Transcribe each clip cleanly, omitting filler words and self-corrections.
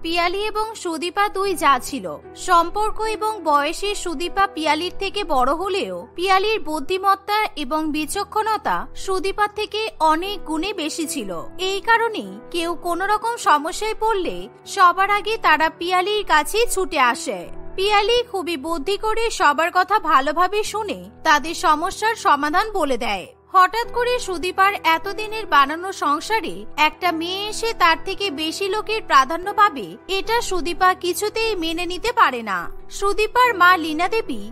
পিয়ালি এবং সুদীপা দুই যা ছিল। সম্পর্ক এবং বয়সে সুদীপা পিয়ালির থেকে বড় হলেও পিয়ালির বুদ্ধিমত্তা এবং বিচক্ষণতা সুদীপার থেকে অনেক গুণে বেশি ছিল। এই কারণেই কেউ কোনো রকম সমস্যায় পড়লে সবার আগে তারা পিয়ালির কাছেই ছুটে আসে। পিয়ালি খুবই বুদ্ধি করে সবার কথা ভালোভাবে শুনে তাদের সমস্যার সমাধান বলে দেয়। হঠাৎ করে সুদীপার এতদিনের বানানো সংসারে একটা মেয়ে এসে তার থেকে বেশি লোকের প্রাধান্য পাবে, এটা সুদীপা কিছুতেই মেনে নিতে পারে না। সুদীপার মা লীনা দেবী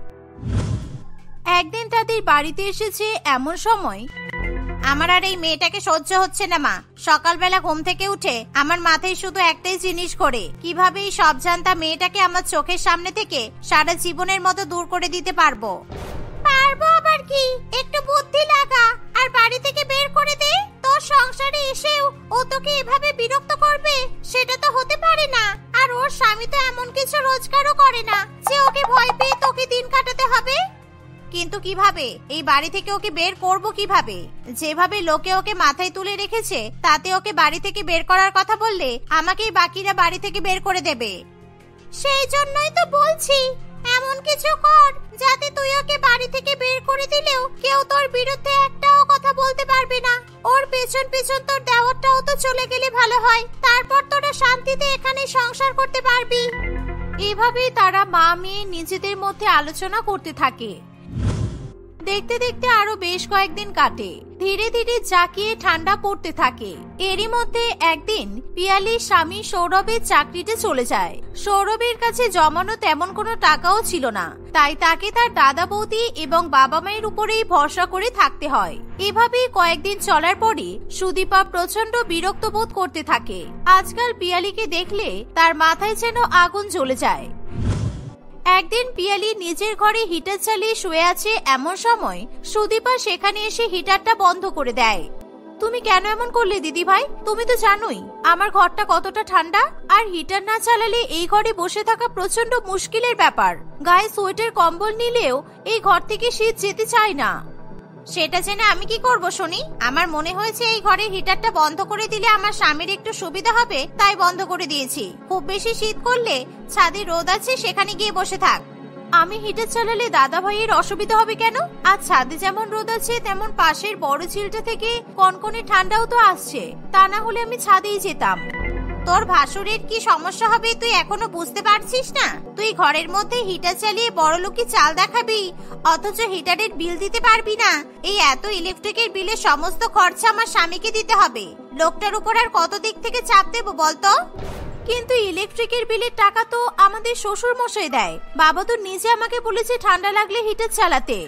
একদিন তাদের বাড়িতে এসেছে। এমন সময়, আমার আর এই মেয়েটাকে সহ্য হচ্ছে না মা। সকালবেলা ঘুম থেকে উঠে আমার মাথায় শুধু একটাই জিনিস করে, কিভাবে এই সব জানতা মেয়েটাকে আমার চোখের সামনে থেকে সারা জীবনের মতো দূর করে দিতে পারবো। পারবো আবার কি, একটু বুদ্ধি লাগা আর বাড়ি থেকে বের করে দে। তোর সংসারে এসেও ও তোকে এভাবে বিরক্ত করবে, সেটা তো হতে পারে না। আর ওর স্বামী তো এমন কিছু রোজগারও করে না যে ওকে ভয় পেয়ে তোকে দিন কাটাতে হবে। কিন্তু কিভাবে এই বাড়ি থেকে ওকে বের করব কিভাবে? যেভাবে লোকে ওকে মাথায় তুলে রেখেছে তাতে ওকে বাড়ি থেকে বের করার কথা বললে আমাকেই বাকিরা বাড়ি থেকে বের করে দেবে। সেই জন্যই তো বলছি এমন কিছু কর যাতে তুই ওকে বাড়ি থেকে বের করে দিলেও কেউ তোর বিরুদ্ধে একটাও কথা বলতে পারবে না। ওর পেছন পেছন তোর দেওরটাও তো চলে গেলে ভালো হয়, তারপর তোরা শান্তিতে এখানে সংসার করতে পারবি। এভাবেই তারা মা মেয়ে নিজেদের মধ্যে আলোচনা করতে থাকে। দেখতে দেখতে আরো বেশ কয়েকদিন কাটে। ধীরে ধীরে জাকিয়ে ঠান্ডা পড়তে থাকে। এরই মধ্যে একদিন পিয়ালির স্বামী সৌরভের চাকরিতে চলে যায়। সৌরভের কাছে জমানো তেমন কোনো টাকাও ছিল না, তাই তাকে তার দাদা বৌদি এবং বাবা মায়ের উপরেই ভরসা করে থাকতে হয়। এভাবেই কয়েকদিন চলার পরে সুদীপা প্রচন্ড বিরক্ত বোধ করতে থাকে। আজকাল পিয়ালিকে দেখলে তার মাথায় যেন আগুন জ্বলে যায়। একদিন পিয়ালি নিজের ঘরে হিটার চালিয়ে শুয়ে আছে। এমন সময় সুদীপা সেখানে এসে হিটারটা বন্ধ করে দেয়। তুমি কেন এমন করলে দিদি ভাই? তুমি তো জানোই আমার ঘরটা কতটা ঠান্ডা, আর হিটার না চালালে এই ঘরে বসে থাকা প্রচন্ড মুশকিলের ব্যাপার। গায়ে সোয়েটার কম্বল নিলেও এই ঘর থেকে শীত যেতে চায় না। সেটা জেনে আমি কি করব শুনি? আমার মনে হয়েছে এই ঘরের হিটারটা বন্ধ করে দিলে আমার স্বামীর একটু সুবিধা হবে, তাই বন্ধ করে দিয়েছি। খুব বেশি শীত করলে ছাদে রোদ আছে, সেখানে গিয়ে বসে থাক। আমি হিটার চালালে দাদা ভাইয়ের অসুবিধা হবে কেন? আর ছাদে যেমন রোদ আছে তেমন পাশের বড় ঝিলটা থেকে কনকনে ঠান্ডাও তো আসছে, তা না হলে আমি ছাদেই যেতাম। তোর ভাসুরের কি সমস্যা হবে তুই এখনো বুঝতে পারছিস না? তুই ঘরের মধ্যে হিটার চালিয়ে বড়লোকি চাল দেখাবি, অথচ হিটারের বিল দিতে পারবি না। এই এত ইলেকট্রিকের বিলের সমস্ত খরচা আমার স্বামীকে দিতে হবে। লোকটার উপর আর কত দিক থেকে চাপ দেবো বলতো? কিন্তু ইলেকট্রিকের বিলের টাকা তো আমাদের শ্বশুর মশাই দেয়। বাবা তো নিজে আমাকে বলেছে ঠান্ডা লাগলে হিটার চালাতে।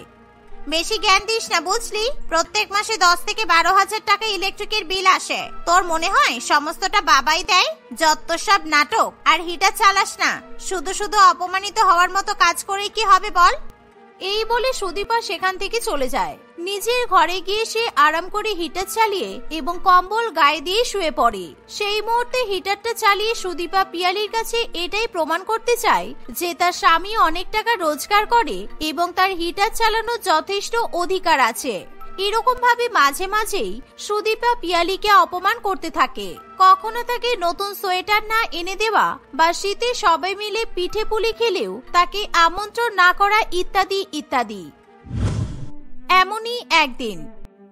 বেশি জ্ঞান দিস না বুঝলি? প্রত্যেক মাসে 10 থেকে 12,000 টাকা ইলেকট্রিকের বিল আসে। তোর মনে হয় সমস্তটা বাবাই দেয়? যত সব নাটক। আর হিটার চালাস না, শুধু শুধু অপমানিত হওয়ার মতো কাজ করে কি হবে বল? এই বলে সুদীপা সেখান থেকে চলে যায়। নিজের ঘরে গিয়ে সে আরাম করে হিটার চালিয়ে এবং কম্বল গায়ে দিয়ে শুয়ে পড়ে। সেই মুহূর্তে হিটারটা চালিয়ে সুদীপা পিয়ালির কাছে এটাই প্রমাণ করতে চায় যে তার স্বামী অনেক টাকা রোজগার করে এবং তার হিটার চালানোর যথেষ্ট অধিকার আছে। এরকম ভাবে মাঝে মাঝেই সুদীপা পিয়ালিকে অপমান করতে থাকে। কখনো তাকে নতুন সোয়েটার না এনে দেওয়া বা শীতে সবাই মিলে পিঠে পুলি খেলেও তাকে আমন্ত্রণ না করা ইত্যাদি ইত্যাদি। এমনই একদিন,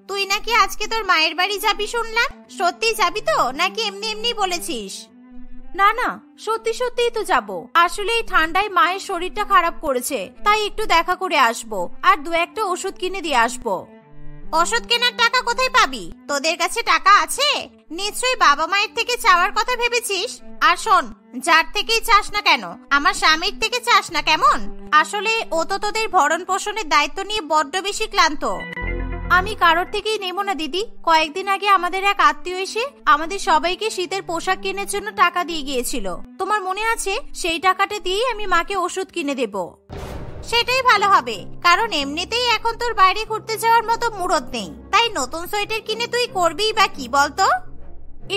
তুই নাকি আজকে তোর মায়ের বাড়ি যাবি শুনলাম। সত্যি যাবি তো নাকি এমনি এমনি বলেছিস? না না, সত্যি সত্যিই তো যাব। আসলে এই ঠান্ডায় মায়ের শরীরটা খারাপ করেছে, তাই একটু দেখা করে আসবো আর 2-1টা ওষুধ কিনে দিয়ে আসবো। ওষুধ কেনার টাকা কোথায় পাবি? তোদের কাছে টাকা আছে? নিশ্চয়ই বাবা মায়ের থেকে চাওয়ার কথা ভেবেছিস। আর শোন, যার থেকেই চাস না কেন, আমার স্বামীর থেকে চাস না কেমন? আসলে ও তো তোদের ভরণ পোষণের দায়িত্ব নিয়ে বড্ড বেশি ক্লান্ত। আমি কারোর থেকেই নেব না দিদি। কয়েকদিন আগে আমাদের এক আত্মীয় এসে আমাদের সবাইকে শীতের পোশাক কেনার জন্য টাকা দিয়ে গিয়েছিল। তোমার মনে আছে? সেই টাকাটা দিয়েই আমি মাকে ওষুধ কিনে দেব। সেটাই ভালো হবে, কারণ এমনিতেই এখন তোর বাইরে ঘুরতে যাওয়ার মতো মুরদ নেই। তাই নতুন সোয়েটার কিনে তুই করবিই বা কি বলতো?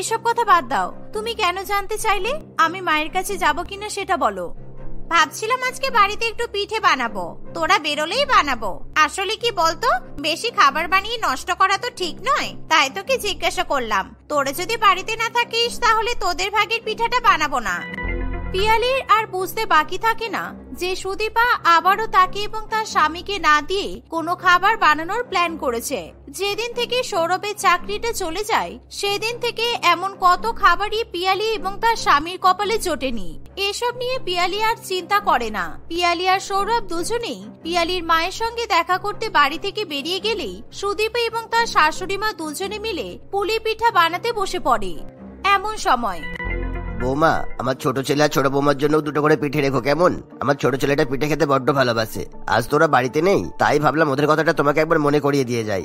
এসব কথা বাদ দাও। তুমি কেন জানতে চাইলে? আমি মায়ের কাছে যাব কিনা সেটা বলো। ভাবছিলাম আজকে বাড়িতে একটু পিঠে বানাবো, তোরা বেরোলেই বানাবো। আসলে কি বলতো, বেশি খাবার বানিয়ে নষ্ট করা তো ঠিক নয়, তাই তোকে জিজ্ঞাসা করলাম। তোরা যদি বাড়িতে না থাকিস তাহলে তোদের ভাগের পিঠাটা বানাবো না। পিয়ালির আর বুঝতে বাকি থাকে না যে সুদীপা আবারও তাকে এবং তার স্বামীকে না দিয়ে কোনো খাবার বানানোর প্ল্যান করেছে। যেদিন থেকে সৌরভের চাকরিটা চলে যায় সেদিন থেকে এমন কত খাবারই পিয়ালি এবং তার স্বামীর কপালে জোটেনি। এসব নিয়ে পিয়ালি আর চিন্তা করে না। পিয়ালি আর সৌরভ দুজনেই পিয়ালির মায়ের সঙ্গে দেখা করতে বাড়ি থেকে বেরিয়ে গেলেই সুদীপা এবং তার শাশুড়ি মা দুজনে মিলে পুলি পিঠা বানাতে বসে পড়ে। এমন সময়, বৌমা, আমার ছোট ছেলে আর ছোট বৌমার জন্য দুটো করে পিঠে রেখো কেমন? আমার ছোট ছেলেটা পিঠে খেতে বড্ড ভালোবাসে। আজ তোরা বাড়িতে নেই, তাই ভাবলাম ওদের কথাটা তোমাকে একবার মনে করিয়ে দিয়ে যাই।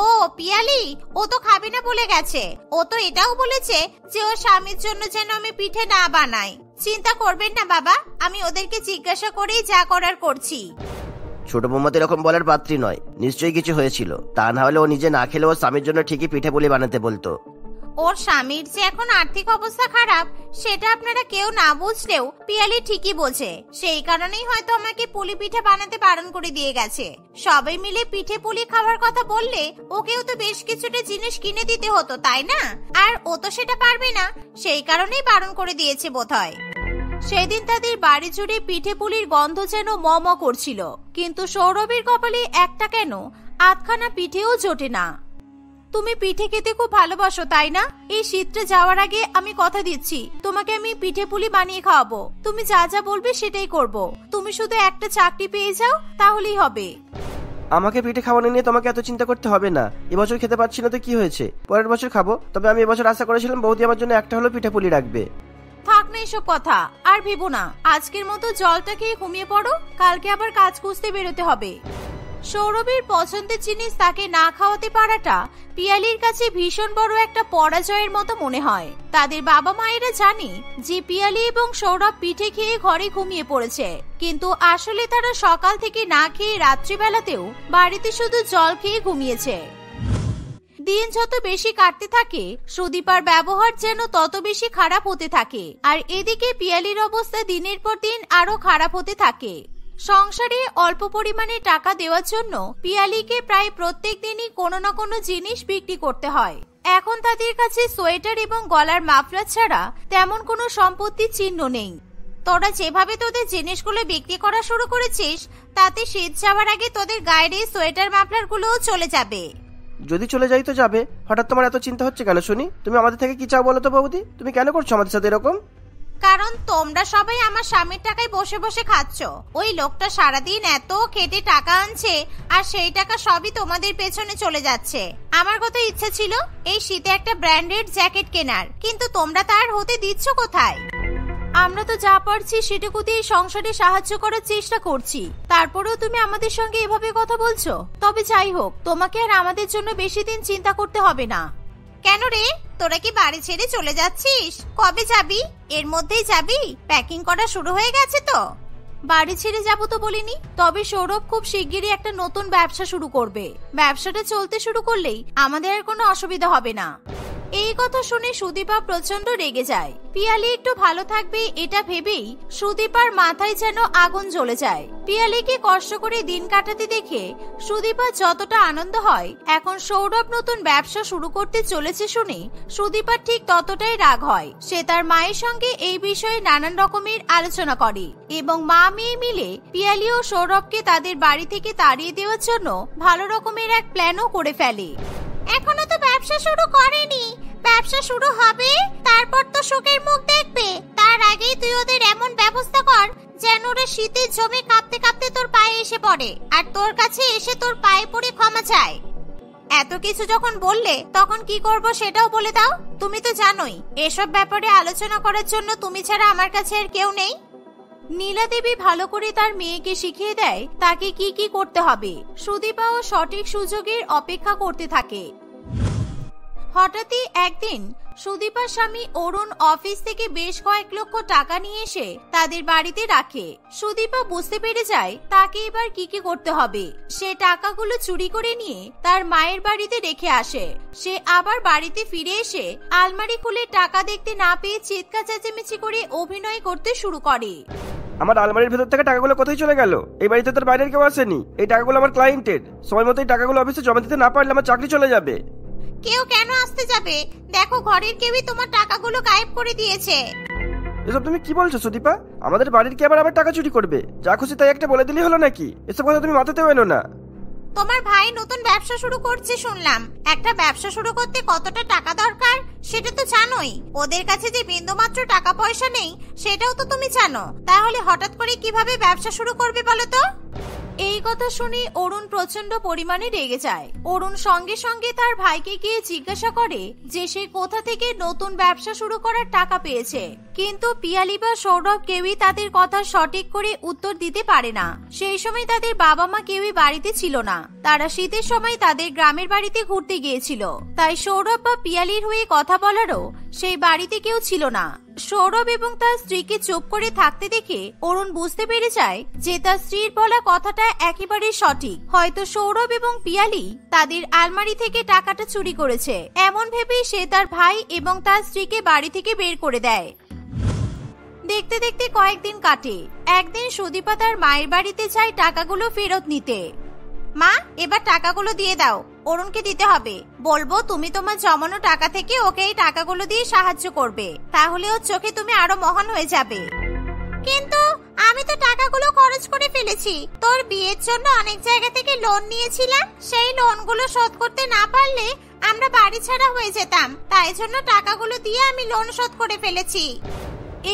ও পিয়ালি, ও তো খাবে না বলে গেছে। ও তো এটাও বলেছে যে ওর স্বামীর জন্য যেন আমি পিঠে না বানাই। চিন্তা করবেন না বাবা, আমি ওদেরকে জিজ্ঞাসা করেই যা করার করছি। ছোট বৌমা তো এরকম বলার পাত্রী নয়, নিশ্চয়ই কিছু হয়েছিল। তা না হলে ও নিজে না খেলে ওর স্বামীর জন্য ঠিকই পিঠে পুলি বানাতে বলতো। ওর স্বামীর যে এখন আর্থিক অবস্থা খারাপ সেটা আপনারা কেউ না বুঝলেও পিয়ালি ঠিকই বোঝে। সেই কারণেই হয়তো আমাকে পুলি পিঠে বানাতে বারণ করে দিয়ে গেছে। সবাই মিলে পিঠে পুলি খাওয়ার কথা বললে ওকেও তো বেশ কিছুটা জিনিস কিনে দিতে হতো, তাই না? আর ও তো সেটা পারবে না, সেই কারণেই বারণ করে দিয়েছে বোধহয়। সেদিন তাদের বাড়ি জুড়ে পিঠে পুলির গন্ধ যেন ম করছিল, কিন্তু সৌরভের কপালে একটা কেন আধখানা পিঠেও জোটে না। তুমি পিঠে খেতে খুব ভালোবাসো তাই না? এই শীতটা যাওয়ার আগে আমি কথা দিচ্ছি তোমাকে আমি পিঠে পুলি বানিয়ে খাওয়াবো। তুমি যা যা বলবে সেটাই করব। তুমি শুধু একটা চাকরি পেয়ে যাও তাহলেই হবে। আমাকে পিঠে খাওয়ানো নিয়ে তোমাকে এত চিন্তা করতে হবে না। এবছর খেতে পারছি না তো কি হয়েছে, পরের বছর খাবো। তবে আমি এবছর আশা করেছিলাম বৌদি আমার জন্য একটা হলো পিঠে পুলি রাখবে। থাক না এসব কথা, আর ভেবো না। আজকের মতো জলটা খেয়ে ঘুমিয়ে পড়ো, কালকে আবার কাজ খুঁজতে বেরোতে হবে। সৌরভের পছন্দের জিনিস তাকে না খাওয়াতে পারাটা পিয়ালির কাছে ভীষণ বড় একটা পরাজয়ের মতো মনে হয়। তাদের বাবা মায়েরা জানে যে পিয়ালি এবং সৌরভ পিঠে খেয়ে ঘরে ঘুমিয়ে পড়েছে, কিন্তু আসলে তারা সকাল থেকে না খেয়ে রাত্রিবেলাতেও বাড়িতে শুধু জল খেয়ে ঘুমিয়েছে। দিন যত বেশি কাটতে থাকে সুদীপার ব্যবহার যেন তত বেশি খারাপ হতে থাকে, আর এদিকে পিয়ালির অবস্থা দিনের পর দিন আরো খারাপ হতে থাকে। সংসারে অল্প পরিমাণে টাকা দেওয়ার জন্য পিয়ালিকে প্রায় প্রত্যেক দিনই কোনো না কোনো জিনিস বিক্রি করতে হয়। এখন তাদের কাছে সোয়েটার এবং গলার মাফলার ছাড়া তেমন কোনো সম্পত্তির চিহ্ন নেই। তোরা যেভাবে তোদের জিনিসগুলো বিক্রি করা শুরু করেছিস তাতে শীত যাওয়ার আগে তোদের গায়ের এই সোয়েটার মাফলার গুলোও চলে যাবে। যদি চলে যাই তো যাবে, হঠাৎ তোমার এত চিন্তা হচ্ছে কেন শুনি? তুমি আমাদের থেকে কি চাও বলো তো বৌদি? তুমি কেন করছো আমাদের সাথে এরকম? কারণ তোমরা সবাই আমার স্বামীর টাকায় বসে বসে খাচ্ছ। ওই লোকটা সারাদিন এত খেটে টাকা আনছে আর সেই টাকা সবই তোমাদের পেছনে চলে যাচ্ছে। আমার কত ইচ্ছা ছিল এই শীতে একটা ব্র্যান্ডেড জ্যাকেট কেনার, কিন্তু তোমরা তার হতে দিচ্ছ কোথায়? আমরা তো যা পারছি সেটুকু দিয়ে সংসারে সাহায্য করার চেষ্টা করছি, তারপরেও তুমি আমাদের সঙ্গে এভাবে কথা বলছো। তবে যাই হোক, তোমাকে আর আমাদের জন্য বেশি দিন চিন্তা করতে হবে না। কেন রে, তোরা কি বাড়ি ছেড়ে চলে যাচ্ছিস? কবে যাবি? এর মধ্যেই যাবি? প্যাকিং করা শুরু হয়ে গেছে তো? বাড়ি ছেড়ে যাবো তো বলিনি, তবে সৌরভ খুব শিগগিরই একটা নতুন ব্যবসা শুরু করবে। ব্যবসাটা চলতে শুরু করলেই আমাদের আর কোনো অসুবিধা হবে না। এই কথা শুনে সুদীপা প্রচন্ড রেগে যায়। পিয়ালি একটু ভালো থাকবে এটা ভেবেই সুদীপার মাথায় যেন আগুন জ্বলে যায়। পিয়ালিকে কষ্ট করে দিন কাটাতে দেখে সুদীপার যতটা আনন্দ হয়, এখন সৌরভ নতুন ব্যবসা শুরু করতে চলেছে শুনে সুদীপার ঠিক ততটাই রাগ হয়। সে তার মায়ের সঙ্গে এই বিষয়ে নানান রকমের আলোচনা করে এবং মা মেয়ে মিলে পিয়ালি ও সৌরভকে তাদের বাড়ি থেকে তাড়িয়ে দেওয়ার জন্য ভালো রকমের এক প্ল্যানও করে ফেলে। এখনো তো ব্যবসা শুরু করেনি, ব্যবসা শুরু হবে তারপর তো শোকের মুখ দেখবে। তার আগেই তুই ওদের এমন ব্যবস্থা কর যেন ওরা শীতের জমে কাঁপতে কাঁপতে তোর পায়ে এসে পড়ে আর তোর কাছে এসে তোর পায়ে পড়ে ক্ষমা চায়। এত কিছু যখন বললে তখন কি করব সেটাও বলে দাও। তুমি তো জানোই এসব ব্যাপারে আলোচনা করার জন্য তুমি ছাড়া আমার কাছে আর কেউ নেই। নীলা দেবী ভালো করে তার মেয়েকে শিখিয়ে দেয় তাকে কি কি করতে হবে। সুদীপাও সঠিক সুযোগের অপেক্ষা করতে থাকে। হঠাৎই একদিন সুদীপার স্বামী অরুণ অফিস থেকে বেশ কয়েক লক্ষ টাকা নিয়ে এসে তাদের বাড়িতে রাখে। সুদীপা বুঝতে পেরে যায় তাকে এবার কি কি করতে হবে। সে টাকাগুলো চুরি করে নিয়ে তার মায়ের বাড়িতে রেখে আসে। সে আবার বাড়িতে ফিরে এসে আলমারি খুলে টাকা দেখতে না পেয়ে চিৎকার চেঁচামেচি করে অভিনয় করতে শুরু করে। আমার আলমারির ভেতর থেকে টাকাগুলো কোথায় চলে গেল? এই বাড়িতে তোর বাইরের কেউ আসেনি। এই টাকাগুলো আমার ক্লায়েন্টের। সময় মতো এই টাকাগুলো অফিসে জমা দিতে না পারলে আমার চাকরি চলে যাবে। কেউ কেন আসতে যাবে? দেখো ঘরের কেউই তোমার টাকাগুলো গায়েব করে দিয়েছে। এসব তুমি কি বলছো সুদীপা? আমাদের বাড়ির কি আবার টাকা চুরি করবে? যা খুশি তাই একটা বলে দিলেই হলো নাকি? এসব কথা তুমি মাথাতেও এনো না। তোমার ভাই নতুন ব্যবসা শুরু করছে শুনলাম। একটা ব্যবসা শুরু করতে কতটা টাকা দরকার সেটা তো জানোই। ওদের কাছে যে বিন্দুমাত্র টাকা পয়সা নেই সেটাও তো তুমি জানো। তাহলে হঠাৎ করে কিভাবে ব্যবসা শুরু করবে বলো তো? এই কথা শুনে অরুণ প্রচন্ড পরিমাণে রেগে যায়। অরুণ সঙ্গে সঙ্গে তার ভাইকে গিয়ে জিজ্ঞাসা করে যে সে কোথা থেকে নতুন ব্যবসা শুরু করার টাকা পেয়েছে, কিন্তু পিয়ালি বা সৌরভ কেউই তাদের কথা সঠিক করে উত্তর দিতে পারে না। সেই সময় তাদের বাবা মা কেউই বাড়িতে ছিল না। তারা শীতের সময় তাদের গ্রামের বাড়িতে ঘুরতে গিয়েছিল, তাই সৌরভ বা পিয়ালির হয়ে কথা বলারও সেই বাড়িতে কেউ ছিল না। সৌরভ এবং তার স্ত্রীকে চুপ করে থাকতে দেখে অরুণ বুঝতে পেরে যায় যে তার স্ত্রীর বলা কথাটা একেবারে সঠিক। হয়তো সৌরভ এবং পিয়ালি তাদের আলমারি থেকে টাকাটা চুরি করেছে। এমন ভেবেই সে তার ভাই এবং তার স্ত্রীকে বাড়ি থেকে বের করে দেয়। দেখতে দেখতে কয়েকদিন কাটে। একদিন সুদীপা তার মায়ের বাড়িতে যায় টাকাগুলো ফেরত নিতে। মা, এবার টাকাগুলো দিয়ে দাও। অরুণকে দিতে হবে। বলবো তুমি তোমার জমানো টাকা থেকে ওকে এই টাকাগুলো দিয়ে সাহায্য করবে, তাহলে ওর চোখে তুমি আরো মহান হয়ে যাবে। কিন্তু আমি তো টাকাগুলো খরচ করে ফেলেছি। তোর বিয়ের জন্য অনেক জায়গা থেকে লোন নিয়েছিলাম, সেই লোনগুলো শোধ করতে না পারলে আমরা বাড়ি ছাড়া হয়ে যেতাম। তাই জন্য টাকাগুলো দিয়ে আমি লোন শোধ করে ফেলেছি।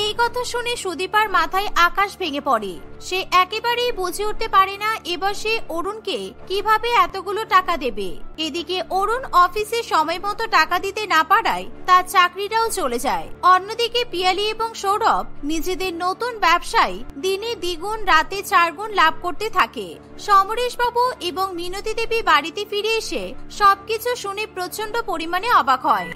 এই কথা শুনে সুদীপার মাথায় আকাশ ভেঙে পড়ে। সে একেবারেই বুঝে উঠতে পারে না এবার সে অরুণকে কিভাবে এতগুলো টাকা দেবে। এদিকে অরুণ অফিসে সময় মতো টাকা দিতে না পারায় তার চাকরিটাও চলে যায়। অন্যদিকে পিয়ালি এবং সৌরভ নিজেদের নতুন ব্যবসায় দিনে দ্বিগুণ রাতে 4 গুণ লাভ করতে থাকে। সমরেশ বাবু এবং মিনতি দেবী বাড়িতে ফিরে এসে সবকিছু শুনে প্রচন্ড পরিমাণে অবাক হয়।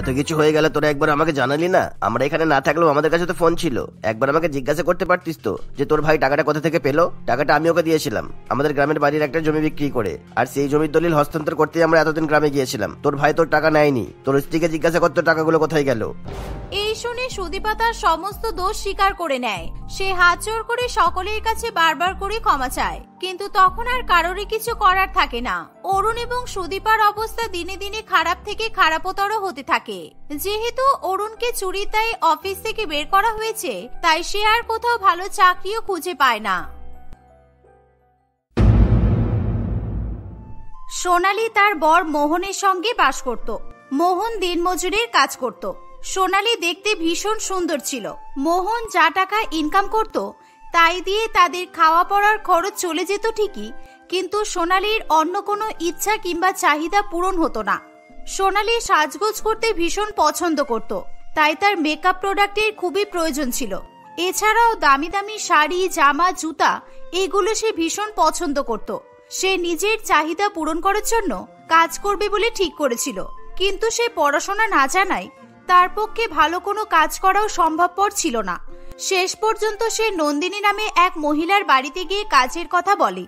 এত কিছু হয়ে গেল, তোরা একবার আমাকে জানালি না? আমরা এখানে না থাকলেও আমাদের কাছে তো ফোন ছিল। একবার আমাকে জিজ্ঞাসা করতে পারতিস তো যে তোর ভাই টাকাটা কোথা থেকে পেলো। টাকাটা আমি ওকে দিয়েছিলাম আমাদের গ্রামের বাড়ির একটা জমি বিক্রি করে, আর সেই জমির দলিল হস্তান্তর করতে আমরা এতদিন গ্রামে গিয়েছিলাম। তোর ভাই তোর টাকা নেয়নি। তোর স্ত্রীকে জিজ্ঞাসা করতো টাকাগুলো কোথায় গেল। এই শুনে সুদীপা তার সমস্ত দোষ স্বীকার করে নেয়। সে হাত জোড় করে সকলের কাছে বারবার করে ক্ষমা চায়, কিন্তু তখন আর কারোরই কিছু করার থাকে না। অরুণ এবং সুদীপার অবস্থা দিনে দিনে খারাপ থেকে খারাপতর হতে থাকে। যেহেতু অরুণকে চুরির দায়ে অফিস থেকে বের করা হয়েছে, তাই সে আর কোথাও ভালো চাকরিও খুঁজে পায় না। সোনালী তার বর মোহনের সঙ্গে বাস করত। মোহন দিনমজুরের কাজ করত। সোনালী দেখতে ভীষণ সুন্দর ছিল। মোহন যা টাকা ইনকাম করত তাই দিয়ে তাদের খাওয়া পড়ার খরচ চলে যেত ঠিকই, কিন্তু সোনালীর অন্য কোনো ইচ্ছা কিংবা চাহিদা পূরণ হতো না। সোনালী সাজগোজ করতে ভীষণ পছন্দ করত, তাই তার মেকআপ প্রোডাক্টের খুবই প্রয়োজন ছিল। এছাড়াও দামি দামি শাড়ি, জামা, জুতা এগুলো সে ভীষণ পছন্দ করত। সে নিজের চাহিদা পূরণ করার জন্য কাজ করবে বলে ঠিক করেছিল, কিন্তু সে পড়াশোনা না জানায় তার পক্ষে ভালো কোনো কাজ করাও সম্ভবপর ছিল না। শেষ পর্যন্ত সে নন্দিনী নামে এক মহিলার বাড়িতে গিয়ে কাজের কথা বলে।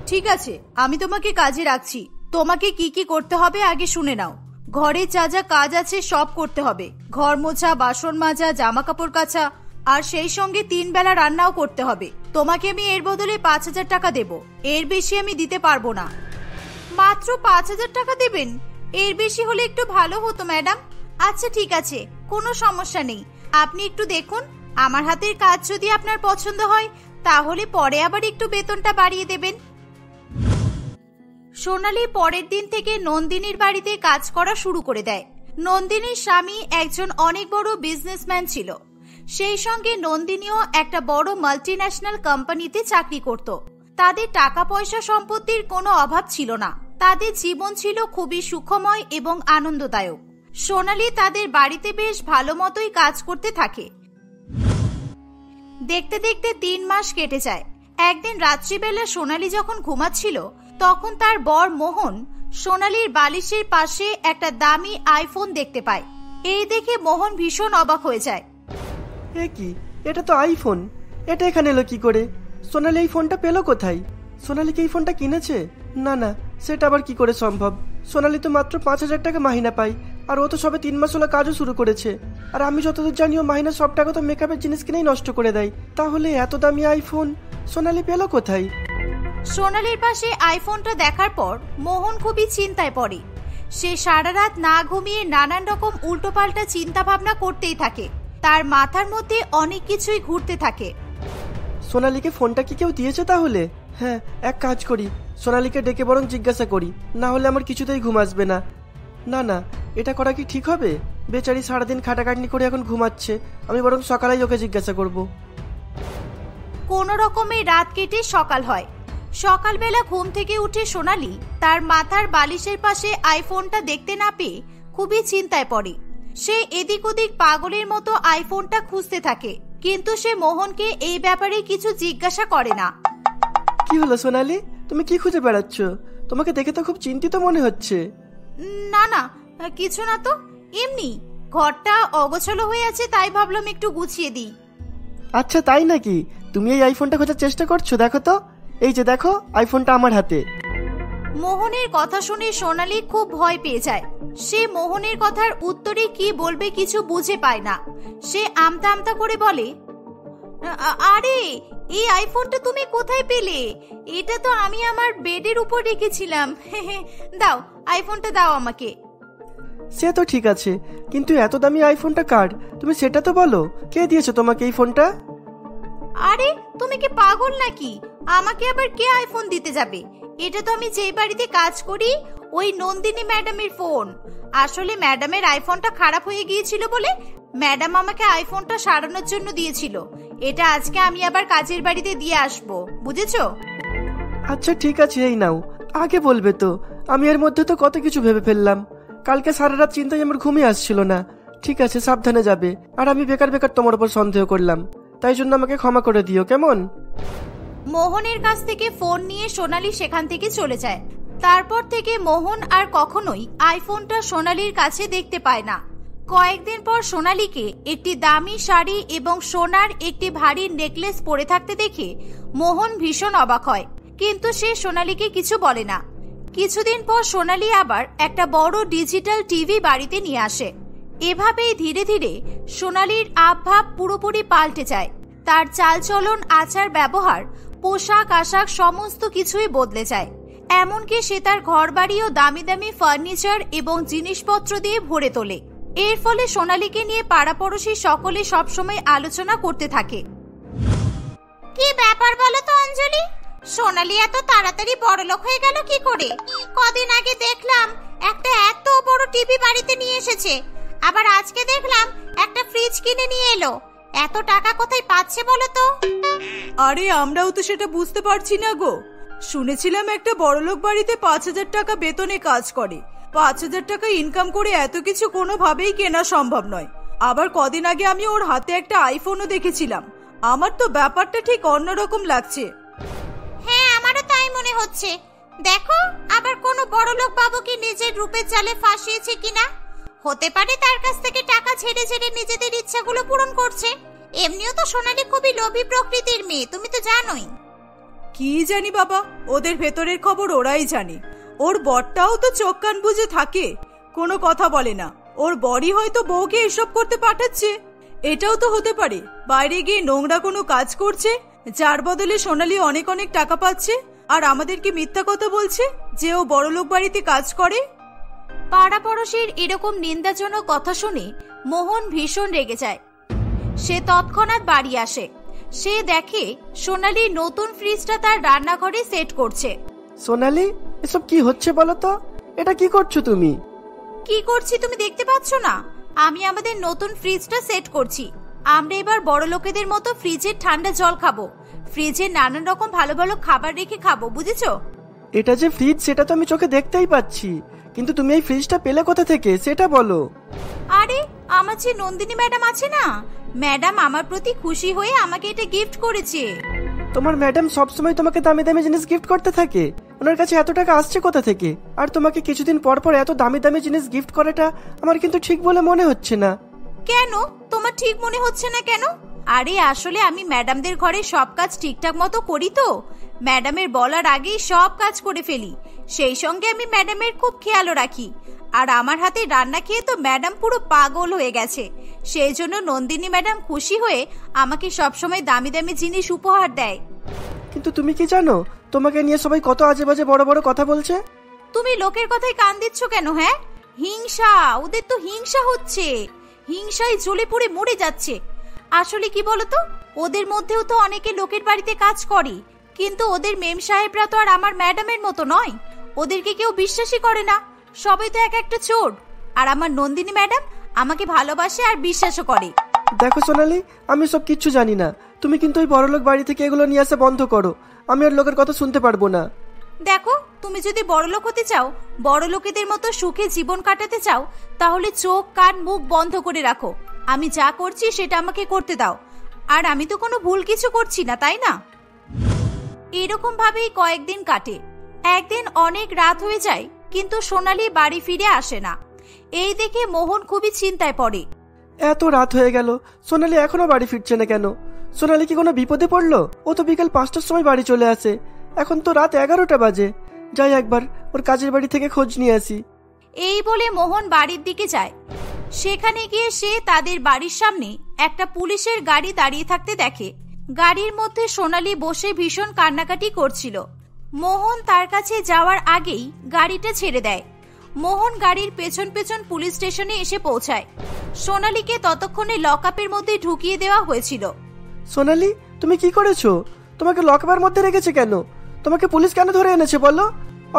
ঠিক আছে, আমি তোমাকে কাজে রাখছি। তোমাকে কি কি করতে হবে আগে শুনে নাও। ঘরে যা যা কাজ আছে সব করতে হবে। ঘর মোছা, বাসন মাজা, জামা কাপড় কাচা, আর সেই সঙ্গে 3 বেলা রান্নাও করতে হবে। তোমাকে আমি এর বদলে 5,000 টাকা দেব, এর বেশি আমি দিতে পারবো না। মাত্র 5,000 টাকা দেবেন? এর বেশি হলে একটু ভালো হতো ম্যাডাম। আচ্ছা ঠিক আছে, কোনো সমস্যা নেই। আপনি একটু দেখুন, আমার হাতের কাজ যদি আপনার পছন্দ হয় তাহলে পরে আবার একটু বেতনটা বাড়িয়ে দেবেন। সোনালী পরের দিন থেকে নন্দিনীর বাড়িতে কাজ করা শুরু করে দেয়। নন্দিনীর স্বামী একজন অনেক বড় বিজনেসম্যান ছিল। সেই সঙ্গে নন্দিনীও একটা বড় মাল্টিন্যাশনাল কোম্পানিতে চাকরি করত। তাদের টাকা পয়সা সম্পত্তির কোনো অভাব ছিল না। তাদের জীবন ছিল খুবই সুখময় এবং আনন্দদায়ক। সোনালী তাদের বাড়িতে বেশ ভালো মতোই কাজ করতে থাকে। দেখতে দেখতে 3 মাস কেটে যায়। একদিন রাত্রিবেলা সোনালী যখন ঘুমাচ্ছিল, তখন তার বর মোহন সোনালীর বালিশের পাশে একটা দামি আইফোন দেখতে পায়। এই দেখে মোহন ভীষণ অবাক হয়ে যায়। এ কি, এটা তো আইফোন। এটা এখানে এলো কি করে? সোনালী এই ফোনটা পেলো কোথায়? সোনালী কি এই ফোনটা কিনেছে? না না, সেটা আবার কি করে সম্ভব? সোনালী তো মাত্র 5,000 টাকা মাহিনা পায়, আর ও তো সবে 3 মাস হলো কাজও শুরু করেছে। আর আমি যতদূর জানি ও মাহিনা সব টাকা তো মেকআপের জিনিস কিনেই নষ্ট করে দেয়। তাহলে এত দামি আইফোন সোনালী পেলো কোথায়? সোনালীর পাশে আইফোনটা দেখার পর মোহন খুবই চিন্তায় পড়ে। সে সারা রাত না ঘুমিয়ে নানান রকম উল্টোপাল্টা চিন্তা ভাবনা করতেই থাকে। তার মাথার মধ্যে অনেক কিছুই ঘুরতে থাকে। সোনালীকে ফোনটা কি কেউ দিয়েছে তাহলে? হ্যাঁ, এক কাজ করি, সোনালীকে ডেকে বরং জিজ্ঞাসা করি, না হলে আমার কিছুতেই ঘুম আসবে না। না না, এটা করা কি ঠিক হবে? বেচারি সারাদিন খাটাখাটনি করে এখন ঘুমাচ্ছে, আমি বরং সকালেই ওকে জিজ্ঞাসা করব। কোনো রকমে রাত কেটে সকাল হয়। সকালবেলা ঘুম থেকে উঠে সোনালী তার মাথার বালিশের পাশে আইফোনটা দেখতে না পেয়ে খুবই চিন্তায় পড়ে। সে এদিক ওদিক পাগলের মতো আইফোনটা খুঁজতে থাকে, কিন্তু সে মোহনকে এই ব্যাপারে কিছু জিজ্ঞাসা করে না। কি হলো সোনালী, তুমি কি খুঁজে বেড়াচ্ছ? তোমাকে দেখে তো খুব চিন্তিত মনে হচ্ছে। না না, কিছু না তো, এমনি ঘরটা অগোছালো হয়ে আছে, তাই ভাবলাম একটু গুছিয়ে দিই। আচ্ছা তাই নাকি? তুমি এই আইফোনটা খোঁজার চেষ্টা করছো? দেখো তো, এই যে দেখো, আইফোনটা আমার হাতে। মোহনের কথা শুনে সোনালী খুব ভয় পেয়ে যায়। সে মোহনের কথার উত্তরে কি বলবে কিছু বুঝে পায় না। সে আমতা আমতা করে বলে, আরে এই আইফোনটা তুমি কোথায় পেলে? এটা তো আমি আমার বেডের উপর রেখেছিলাম। দাও, আইফোনটা দাও আমাকে। সে তো ঠিক আছে, কিন্তু এত দামি আইফোনটা কার? তুমি সেটা তো বলো, কে দিয়েছে তোমাকে এই ফোনটা? আরে তুমি কি পাগল নাকি? আমাকে আবার কে আইফোন দিতে যাবে? এটা তো আমি যেই বাড়িতে কাজ করি ওই নন্দিনী ম্যাডামের ফোন। আসলে ম্যাডামের আইফোনটা খারাপ হয়ে গিয়েছিল বলে ম্যাডাম আমাকে আইফোনটা সারানোর জন্য দিয়েছিল। এটা আজকে আমি আবার কাজের বাড়িতে দিয়ে আসবো, বুঝেছো? আচ্ছা ঠিক আছে, এই নাও। আগে বলবে তো, আমি এর মধ্যে তো কত কিছু ভেবে ফেললাম। কালকে সারা রাত চিন্তায় আমার ঘুমই আসছিল না। ঠিক আছে, সাবধানে যাবে। আর আমি বেকার বেকার তোমার উপর সন্দেহ করলাম, তাই জন্য আমাকে ক্ষমা করে দিও, কেমন? মোহনের কাছ থেকে ফোন নিয়ে সোনালী সেখান থেকে চলে যায়। তারপর থেকে মোহন আর কখনোই আইফোনটা সোনালীর কাছে দেখতে পায় না। কয়েকদিন পর সোনালীকে একটি দামি শাড়ি এবং সোনার একটি ভারী নেকলেস পরে থাকতে দেখে মোহন ভীষণ অবাক হয়, কিন্তু সে সোনালীকে কিছু বলে না। কিছুদিন পর সোনালী আবার একটা বড় ডিজিটাল টিভি বাড়িতে নিয়ে আসে। এভাবেই ধীরে ধীরে সোনালীর আবভাব পুরোপুরি পাল্টে যায়। তার চালচলন, আচার ব্যবহার, পোশাক আশাক সমস্ত কিছুই বদলে যায়। এমনকি সে তার ঘরবাড়িও দামি দামি ফার্নিচার এবং জিনিসপত্র দিয়ে ভরে তোলে। এর ফলে সোনালীকে নিয়ে পাড়াপড়শি সকলে সবসময় আলোচনা করতে থাকে। কি ব্যাপার বলো তো অঞ্জলি, সোনালী এত তাড়াতাড়ি বড়লোক হয়ে গেল কি করে? কদিন আগে দেখলাম একটা এত বড় টিভি বাড়িতে নিয়ে এসেছে, আবার আজকে দেখলাম একটা ফ্রিজ কিনে নিয়ে এলো। এত টাকা কোথায় পাচ্ছে বলো তো? আরে আমরাও তো সেটা বুঝতে পারছি না গো। শুনেছিলাম একটা বড়লোক বাড়িতে ৫,০০০ টাকা বেতনে কাজ করে। ৫,০০০ টাকা ইনকাম করে এত কিছু কোনোভাবেই কেনা সম্ভব নয়। আবার কদিন আগে আমি ওর হাতে একটা আইফোনও দেখেছিলাম। আমার তো ব্যাপারটা ঠিক অন্যরকম লাগছে। হ্যাঁ, আমারও তাই মনে হচ্ছে। দেখো, আবার কোনো বড়লোক বাবু কি নিজের রূপের জালে ফাঁসিয়েছে কিনা? হতে পারে তার কাছ থেকে টাকা ছেড়ে ছেড়ে নিজেদের ইচ্ছাগুলো পূরণ করছে। এমনিও তো সোনালী খুবই লোভী প্রকৃতির মেয়ে, তুমি তো জানোই। কি জানি বাবা, ওদের ভেতরের খবর ওরাই জানে। ওর বরটাও তো চোখ কান বুজে থাকে, কোনো কথা বলে না। ওর বরই হয়তো বউকে এসব করতে পাঠাচ্ছে। এটাও তো হতে পারে বাইরে গিয়ে নোংরা কোনো কাজ করছে, যার বদলে সোনালী অনেক অনেক টাকা পাচ্ছে, আর আমাদেরকে মিথ্যা কথা বলছে যে ও বড়লোক বাড়িতে কাজ করে। পাড়াপড়শির এরকম নিন্দাজনক কথা শুনে মোহন ভীষণ রেগে যায়। সে তৎক্ষণাৎ বাড়ি আসে। সে দেখে সোনালী নতুন ফ্রিজটা তার রান্নাঘরে সেট করছে। সোনালী, এসব কি হচ্ছে বলো তো? এটা কি করছো তুমি? কি করছি তুমি দেখতে পাচ্ছ না? আমি আমাদের নতুন ফ্রিজটা সেট করছি। আমরা এবার বড় লোকেদের মতো ফ্রিজের ঠান্ডা জল খাবো, ফ্রিজে নানান রকম ভালো ভালো খাবার রেখে খাবো, বুঝেছো? এটা যে ফ্রিজ সেটা তো আমি চোখে দেখতেই পাচ্ছি, কিন্তু তুমি এই ফ্রিজটা পেলে কোথা থেকে সেটা বলো। আরে আমার যে নন্দিনী ম্যাডাম আছে না, ম্যাডাম আমার প্রতি খুশি হয়ে আমাকে এটা গিফট করেছে। তোমার ম্যাডাম সবসময় তোমাকে দামি দামি জিনিস গিফট করতে থাকে। ওনার কাছে এত টাকা আসছে কোথা থেকে? আর তোমাকে কিছুদিন পর পর এত দামি দামি জিনিস গিফট করাটা আমার কিন্তু ঠিক বলে মনে হচ্ছে না। কেন তোমার ঠিক মনে হচ্ছে না কেন? আরে আসলে আমি ম্যাডামদের ঘরে সব কাজ ঠিকঠাক মতো করি তো। ম্যাডামের বলার আগেই সব কাজ করে ফেলি। সেই সঙ্গে আমি ম্যাডামের খুব খেয়ালও রাখি। আর আমার হাতে রান্না খেয়ে তো ম্যাডাম পুরো পাগল হয়ে গেছে। সেই জন্য নন্দিনী ম্যাডাম খুশি হয়ে আমাকে সবসময় দামি দামি জিনিস উপহার দেয়। কিন্তু তুমি কি জানো তোমাকে নিয়ে সবাই কত আজে বাজে বড় বড় কথা বলছে? তুমি লোকের কথায় কান দিচ্ছ কেন? হ্যাঁ, হিংসা, ওদের তো হিংসা হচ্ছে। হিংসায় জ্বলে পুড়ে মরে যাচ্ছে। আসলে কি বলতো, ওদের মধ্যেও তো অনেকে লোকের বাড়িতে কাজ করে, কিন্তু ওদের মেম সাহেবরা তো আর আমার ম্যাডামের মতো নয়। ওদেরকে কেউ বিশ্বাসই করে না, সবাই তো এক একটা চোর। আর আমার নন্দিনী ম্যাডাম আমাকে ভালোবাসে আর বিশ্বাসও করে। দেখো সোনালি, আমি সব কিচ্ছু জানি না। তুমি কিন্তু ওই বড়লোক বাড়ি থেকে এগুলো নিয়ে আসা বন্ধ করো। আমি আর লোকের কথা শুনতে পারবো না। দেখো, তুমি যদি বড়লোক হতে চাও, বড় লোকেদের মতো সুখে জীবন কাটাতে চাও, তাহলে চোখ কান মুখ বন্ধ করে রাখো। আমি যা করছি সেটা আমাকে করতে দাও। আর আমি তো কোনো ভুল কিছু করছি না, তাই না? এরকম ভাবেই কয়েকদিন কাটে। একদিন অনেক রাত হয়ে যায়, কিন্তু সোনালি বাড়ি ফিরে আসে না। এই দেখে মোহন খুবই চিন্তায় পড়ে। এত রাত হয়ে গেল, সোনালি এখনো বাড়ি ফিরছে না কেন? সোনালি কি কোনো বিপদে পড়লো? ও তো বিকাল 5টার সময় বাড়ি চলে আসে, এখন তো রাত 11টা বাজে। যাই একবার ওর কাজের বাড়ি থেকে খোঁজ নিয়ে আসি। এই বলে মোহন বাড়ির দিকে যায়। সেখানে গিয়ে সে তাদের বাড়ির সামনে একটা পুলিশের গাড়ি দাঁড়িয়ে থাকতে দেখে। গাড়ির মধ্যে সোনালি বসে ভীষণ কান্নাকাটি করছিল। মোহন তার কাছে যাওয়ার আগেই গাড়িটা ছেড়ে দেয়। মোহন গাড়ির পেছন পেছন পুলিশ স্টেশনে এসে পৌঁছায়। সোনালীকে ততক্ষণে লকআপের মধ্যে ঢুকিয়ে দেওয়া হয়েছিল। সোনালি, তুমি কি করেছো? তোমাকে লকআপের মধ্যে রেখেছে কেন? তোমাকে পুলিশ কেন ধরে এনেছে বলো?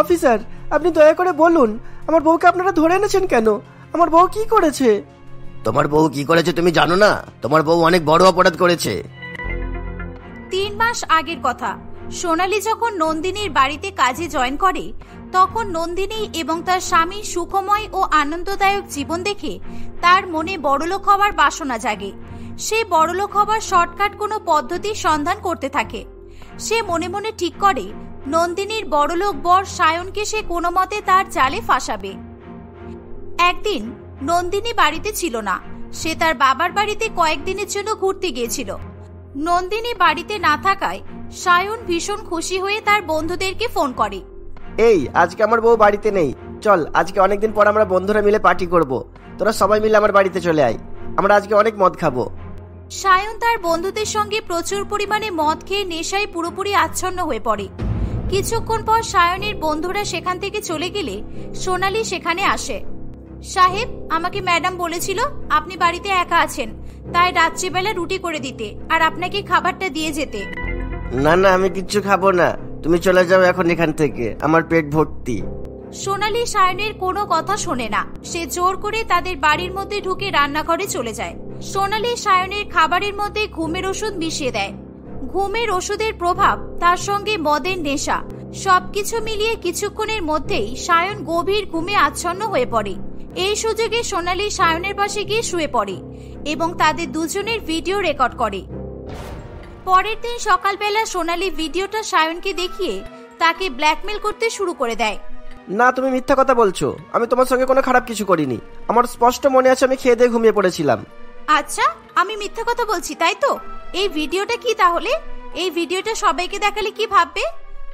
অফিসার, আপনি দয়া করে বলুন, আমার বউকে আপনারা ধরে এনেছেন কেন? আমার বউ কি করেছে? তোমার বউ কি করেছে তুমি জানো না? তোমার বউ অনেক বড় অপরাধ করেছে। 3 মাস আগের কথা। সোনালী যখন নন্দিনীর বাড়িতে কাজে জয়েন করে, তখন নন্দিনী এবং তার স্বামীর সুখময় ও আনন্দদায়ক জীবন দেখে তার মনে বড়লোক হওয়ার বাসনা জাগে। সে বড়লোক হওয়ার শর্টকাট কোনো পদ্ধতির সন্ধান করতে থাকে। সে মনে মনে ঠিক করে নন্দিনীর বড়লোক বর সায়নকে সে কোনো মতে তার জালে ফাঁসাবে। একদিন নন্দিনী বাড়িতে ছিল না। সে তার বাবার বাড়িতে কয়েকদিনের জন্য ঘুরতে গিয়েছিল। নন্দিনী বাড়িতে না থাকায় সায়ন ভীষণ খুশি হয়ে তার বন্ধুদেরকে ফোন করে। এই আজকে আমার বউ বাড়িতে নেই, চল আজকে অনেকদিন পর আমরা বন্ধুরা মিলে পার্টি করব। তোরা সবাই মিলে আমার বাড়িতে চলে আয়, আমরা আজকে অনেক মদ খাবো। সায়ন তার বন্ধুদের সঙ্গে প্রচুর পরিমাণে মদ খেয়ে নেশায় পুরোপুরি আচ্ছন্ন হয়ে পড়ে। কিছুক্ষণ পর সায়নের বন্ধুরা সেখান থেকে চলে গেলে সোনালী সেখানে আসে। সাহেব, আমাকে ম্যাডাম বলেছিল আপনি বাড়িতে একা আছেন, তাই রাত্রিবেলা রুটি করে দিতে আর আপনাকে খাবারটা দিয়ে যেতে। না না, আমি কিচ্ছু খাবো না, তুমি চলে যাও এখন এখান থেকে, আমার পেট ভর্তি। সোনালী সায়নের কোনো কথা শোনে না। সে জোর করে তাদের বাড়ির মধ্যে ঢুকে রান্নাঘরে চলে যায়। সোনালী সায়নের খাবারের মধ্যে ঘুমের ওষুধ মিশিয়ে দেয়। ঘুমের ওষুধের প্রভাব, তার সঙ্গে মদের নেশা, সবকিছু মিলিয়ে কিছুক্ষণের মধ্যেই সায়ন গভীর ঘুমে আচ্ছন্ন হয়ে পড়ে। এই সুযোগে সোনালী সায়নের পাশে গিয়ে শুয়ে পড়ে এবং তাদের দুজনের ভিডিও রেকর্ড করে। পরের দিন সকালবেলা সোনালী ভিডিওটা সায়নকে দেখিয়ে তাকে ব্ল্যাকমেল করতে শুরু করে দেয়। না, তুমি মিথ্যা কথা বলছো। আমি তোমার সঙ্গে কোনো খারাপ কিছু করিনি। আমার স্পষ্ট মনে আছে আমি খেয়ে দিয়ে ঘুমিয়ে পড়েছিলাম। আচ্ছা, আমি মিথ্যা কথা বলছি তাই তো? এই ভিডিওটা কি তাহলে? এই ভিডিওটা সবাইকে দেখালে কি ভাববে?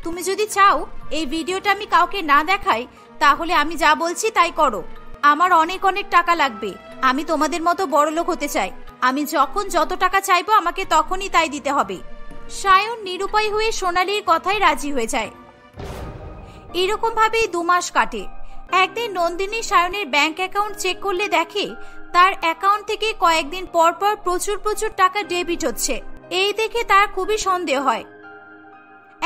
তুমি যদি চাও এই ভিডিওটা আমি কাউকে না দেখাই, তাহলে আমি যা বলছি তাই করো। আমার অনেক অনেক টাকা লাগবে। আমি তোমাদের মতো বড়লোক হতে চাই। আমি যখন যত টাকা চাইবো আমাকে তখনই তাই দিতে হবে। সায়ন নিরুপায় হয়ে সোনালীর কথায় রাজি হয়ে যায়। এরকম ভাবেই 2 মাস কাটে। একদিন নন্দিনী সায়নের ব্যাংক অ্যাকাউন্ট চেক করলে দেখে তার অ্যাকাউন্ট থেকে কয়েকদিন পর পর প্রচুর প্রচুর টাকা ডেবিট হচ্ছে। এই দেখে তার খুবই সন্দেহ হয়।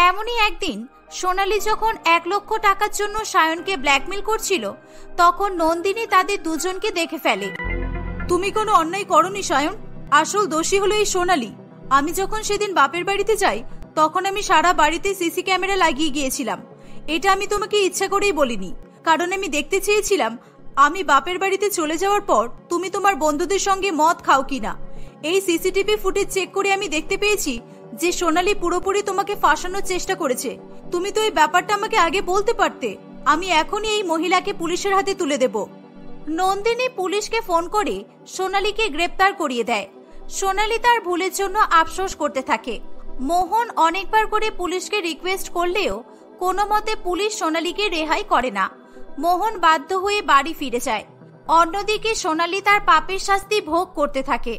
এমনই একদিন সোনালী যখন 1 লক্ষ টাকার জন্য সায়নকে ব্ল্যাকমেল করছিল, তখন নন্দিনী তাদের দুজনকে দেখে ফেলে। তুমি কোনো অন্যায় করনি সায়ন, আসল দোষী হলো এই সোনালী। আমি যখন সেদিন বাপের বাড়িতে যাই, তখন আমি সারা বাড়িতে সিসি ক্যামেরা লাগিয়ে গিয়েছিলাম। এটা আমি তোমাকে ইচ্ছা করেই বলিনি, কারণ আমি দেখতে চেয়েছিলাম আমি বাপের বাড়িতে চলে যাওয়ার পর তুমি তোমার বন্ধুদের সঙ্গে মদ খাও কিনা। এই সিসিটিভি ফুটেজ চেক করে আমি দেখতে পেয়েছি যে সোনালী পুরোপুরি তোমাকে ফাঁসানোর চেষ্টা করেছে। তুমি তো এই ব্যাপারটা আমাকে আগে বলতে পারতে। আমি এখনই এই মহিলাকে পুলিশের হাতে তুলে দেব। নন্দিনী পুলিশকে ফোন করে সোনালীকে গ্রেপ্তার করিয়ে দেয়। সোনালী তার ভুলের জন্য আফসোস করতে থাকে। মোহন অনেকবার করে পুলিশকে রিকোয়েস্ট করলেও কোনো মতে পুলিশ সোনালীকে রেহাই করে না। মোহন বাধ্য হয়ে বাড়ি ফিরে যায়। অন্যদিকে সোনালী তার পাপের শাস্তি ভোগ করতে থাকে।